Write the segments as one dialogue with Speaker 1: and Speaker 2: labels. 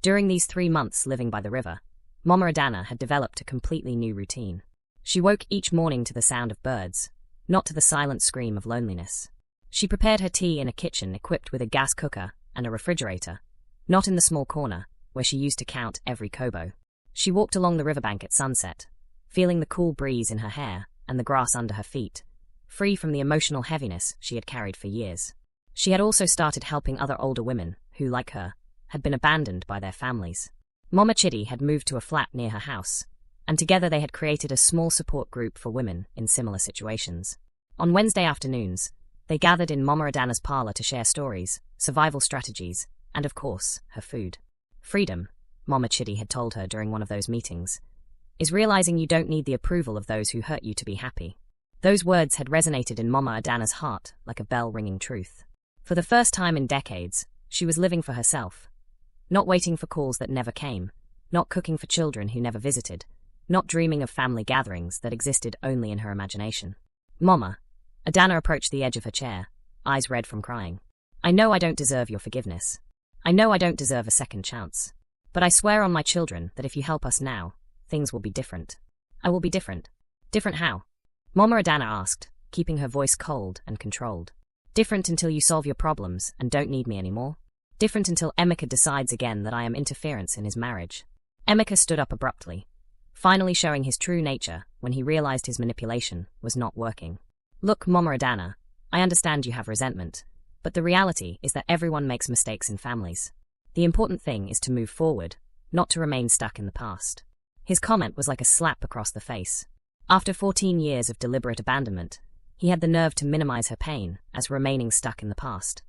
Speaker 1: During these 3 months living by the river, Mama Adanna had developed a completely new routine. She woke each morning to the sound of birds, not to the silent scream of loneliness. She prepared her tea in a kitchen equipped with a gas cooker and a refrigerator, not in the small corner where she used to count every kobo. She walked along the riverbank at sunset, feeling the cool breeze in her hair and the grass under her feet, free from the emotional heaviness she had carried for years. She had also started helping other older women who, like her, had been abandoned by their families. Mama Chitty had moved to a flat near her house, and together they had created a small support group for women in similar situations. On Wednesday afternoons, they gathered in Mama Adanna's parlor to share stories, survival strategies, and of course, her food. Freedom, Mama Chitty had told her during one of those meetings, is realizing you don't need the approval of those who hurt you to be happy. Those words had resonated in Mama Adanna's heart like a bell-ringing truth. For the first time in decades, she was living for herself, not waiting for calls that never came, not cooking for children who never visited, not dreaming of family gatherings that existed only in her imagination. Mama Adanna approached the edge of her chair, eyes red from crying. I know I don't deserve your forgiveness. I know I don't deserve a second chance. But I swear on my children that if you help us now, things will be different. I will be different. Different how? Mama Adanna asked, keeping her voice cold and controlled. Different until you solve your problems and don't need me anymore? Different until Emeka decides again that I am interference in his marriage? Emeka stood up abruptly, finally showing his true nature when he realized his manipulation was not working. Look, Mama Adanna, I understand you have resentment, but the reality is that everyone makes mistakes in families. The important thing is to move forward, not to remain stuck in the past. His comment was like a slap across the face. After 14 years of deliberate abandonment, he had the nerve to minimize her pain as remaining stuck in the past,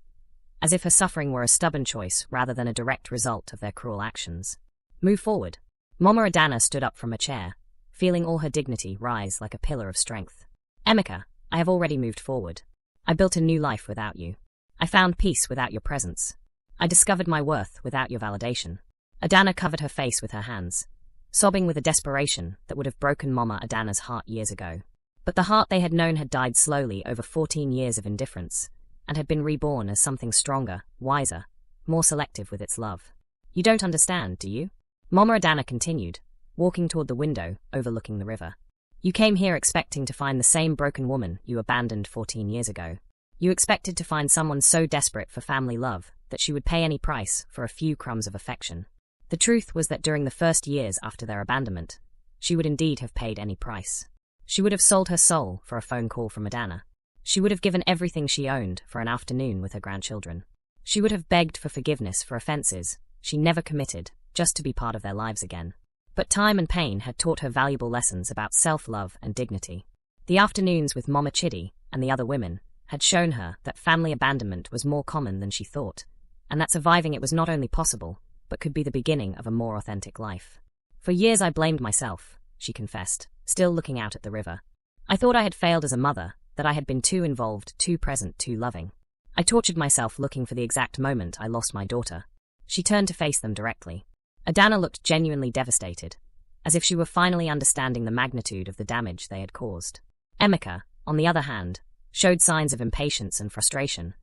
Speaker 1: as if her suffering were a stubborn choice rather than a direct result of their cruel actions. Move forward. Mama Adanna stood up from her chair, feeling all her dignity rise like a pillar of strength. Emeka, I have already moved forward. I built a new life without you. I found peace without your presence. I discovered my worth without your validation. Adanna covered her face with her hands, sobbing with a desperation that would have broken Mama Adanna's heart years ago. But the heart they had known had died slowly over 14 years of indifference, and had been reborn as something stronger, wiser, more selective with its love. You don't understand, do you? Mama Adanna continued, walking toward the window overlooking the river. You came here expecting to find the same broken woman you abandoned 14 years ago. You expected to find someone so desperate for family love that she would pay any price for a few crumbs of affection. The truth was that during the first years after their abandonment, she would indeed have paid any price. She would have sold her soul for a phone call from Adanna. She would have given everything she owned for an afternoon with her grandchildren. She would have begged for forgiveness for offenses she never committed, just to be part of their lives again. But time and pain had taught her valuable lessons about self-love and dignity. The afternoons with Mama Chitty and the other women had shown her that family abandonment was more common than she thought, and that surviving it was not only possible, but could be the beginning of a more authentic life. For years I blamed myself, she confessed, still looking out at the river. I thought I had failed as a mother, that I had been too involved, too present, too loving. I tortured myself looking for the exact moment I lost my daughter. She turned to face them directly. Adanna looked genuinely devastated, as if she were finally understanding the magnitude of the damage they had caused. Emeka, on the other hand, showed signs of impatience and frustration,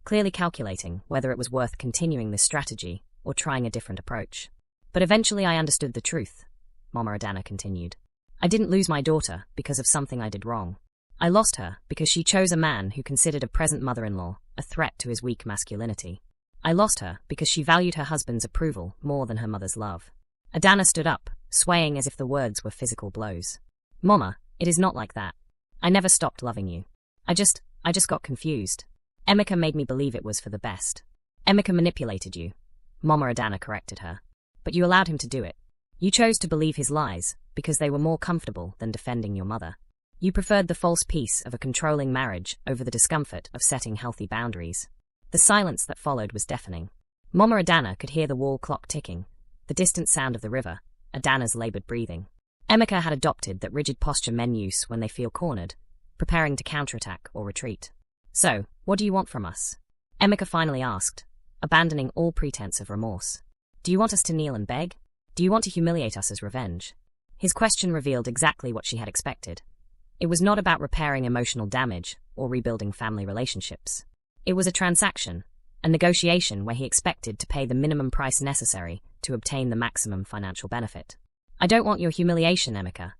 Speaker 1: clearly calculating whether it was worth continuing this strategy or trying a different approach. But eventually I understood the truth, Mama Adanna continued. I didn't lose my daughter because of something I did wrong. I lost her because she chose a man who considered a present mother-in-law a threat to his weak masculinity. I lost her because she valued her husband's approval more than her mother's love. Adanna stood up, swaying as if the words were physical blows. Mama, it is not like that. I never stopped loving you. I just got confused. Emeka made me believe it was for the best. Emeka manipulated you. Mama Adanna corrected her. But you allowed him to do it. You chose to believe his lies because they were more comfortable than defending your mother. You preferred the false peace of a controlling marriage over the discomfort of setting healthy boundaries. The silence that followed was deafening. Mama Adanna could hear the wall clock ticking, the distant sound of the river, Adanna's labored breathing. Emeka had adopted that rigid posture men use when they feel cornered, preparing to counterattack or retreat. So, what do you want from us? Emeka finally asked, abandoning all pretense of remorse. Do you want us to kneel and beg? Do you want to humiliate us as revenge? His question revealed exactly what she had expected. It was not about repairing emotional damage or rebuilding family relationships. It was a transaction, a negotiation where he expected to pay the minimum price necessary to obtain the maximum financial benefit. I don't want your humiliation, Emeka,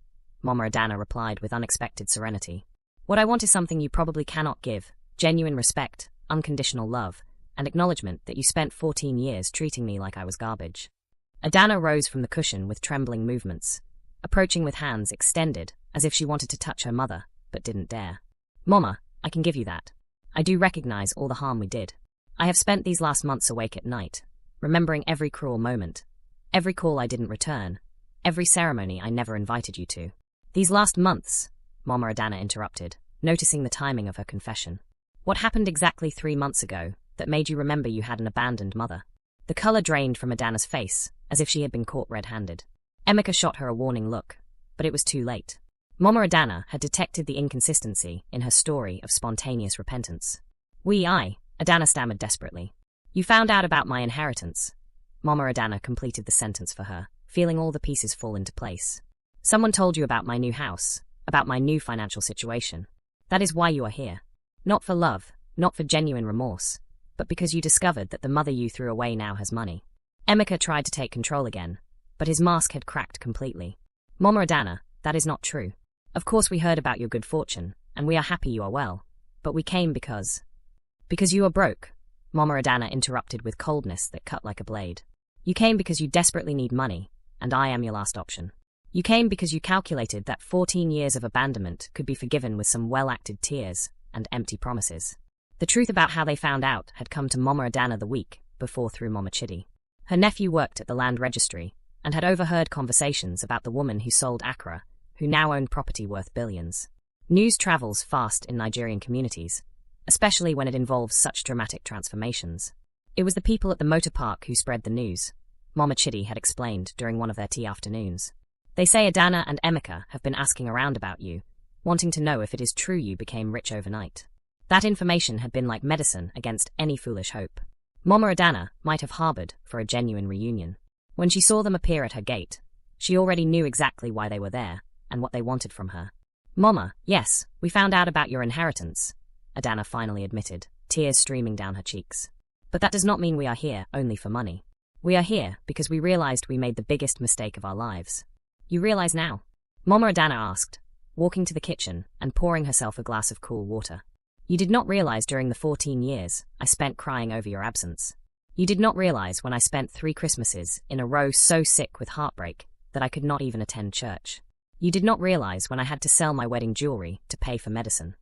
Speaker 1: Mama Adanna replied with unexpected serenity. What I want is something you probably cannot give: genuine respect, unconditional love, and acknowledgement that you spent 14 years treating me like I was garbage. Adanna rose from the cushion with trembling movements, approaching with hands extended as if she wanted to touch her mother, but didn't dare. Mama, I can give you that. I do recognize all the harm we did. I have spent these last months awake at night, remembering every cruel moment, every call I didn't return, every ceremony I never invited you to. These last months, Mama Adanna interrupted, noticing the timing of her confession. What happened exactly 3 months ago that made you remember you had an abandoned mother? The color drained from Adanna's face, as if she had been caught red-handed. Emeka shot her a warning look, but it was too late. Mama Adanna had detected the inconsistency in her story of spontaneous repentance. Adanna stammered desperately. You found out about my inheritance. Mama Adanna completed the sentence for her, feeling all the pieces fall into place. Someone told you about my new house, about my new financial situation. That is why you are here. Not for love, not for genuine remorse, but because you discovered that the mother you threw away now has money. Emeka tried to take control again, but his mask had cracked completely. Mama Adanna, that is not true. Of course we heard about your good fortune, and we are happy you are well, but we came because you are broke, Mama Adanna interrupted with coldness that cut like a blade. You came because you desperately need money, and I am your last option. You came because you calculated that 14 years of abandonment could be forgiven with some well-acted tears and empty promises. The truth about how they found out had come to Mama Adanna the week before through Mama Chidi. Her nephew worked at the land registry and had overheard conversations about the woman who sold akara, who now owned property worth billions. News travels fast in Nigerian communities, especially when it involves such dramatic transformations. It was the people at the motor park who spread the news, Mama Chidi had explained during one of their tea afternoons. They say Adanna and Emeka have been asking around about you, wanting to know if it is true you became rich overnight. That information had been like medicine against any foolish hope Mama Adanna might have harbored for a genuine reunion. When she saw them appear at her gate, she already knew exactly why they were there and what they wanted from her. Mama, yes, we found out about your inheritance, Adanna finally admitted, tears streaming down her cheeks. But that does not mean we are here only for money. We are here because we realized we made the biggest mistake of our lives. You realize now? Mama Adanna asked, walking to the kitchen and pouring herself a glass of cool water. You did not realize during the 14 years I spent crying over your absence. You did not realize when I spent 3 Christmases in a row so sick with heartbreak that I could not even attend church. You did not realize when I had to sell my wedding jewelry to pay for medicine.